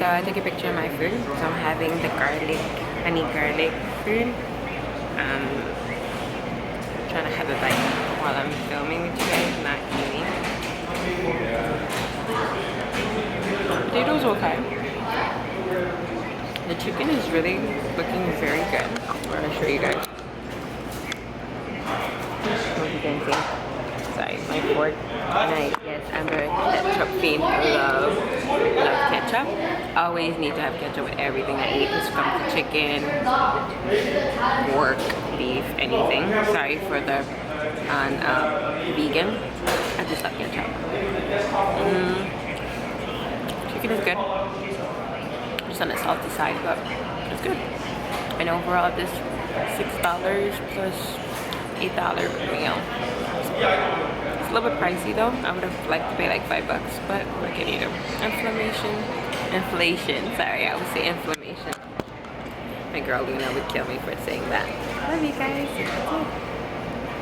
So I took a picture of my food. So I'm having the honey garlic food. Trying to have a bite while I'm filming with you guys, not eating. Potatoes okay. The chicken is really looking very good. I'm gonna show you guys. Hope you can see. Sorry, my fork. Nice. Yes, I'm a ketchup fiend. Love ketchup. Always need to have ketchup with everything I eat. This comes to chicken, pork, beef, anything. Sorry for the vegan. I just love ketchup. Chicken is good. Just on the salty side, but it's good. And overall, this $6 plus $8 per meal. It's a little bit pricey though. I would have liked to pay like $5, but what can you do? Inflation. Sorry, I would say inflammation. My girl Luna would kill me for saying that. Love you guys.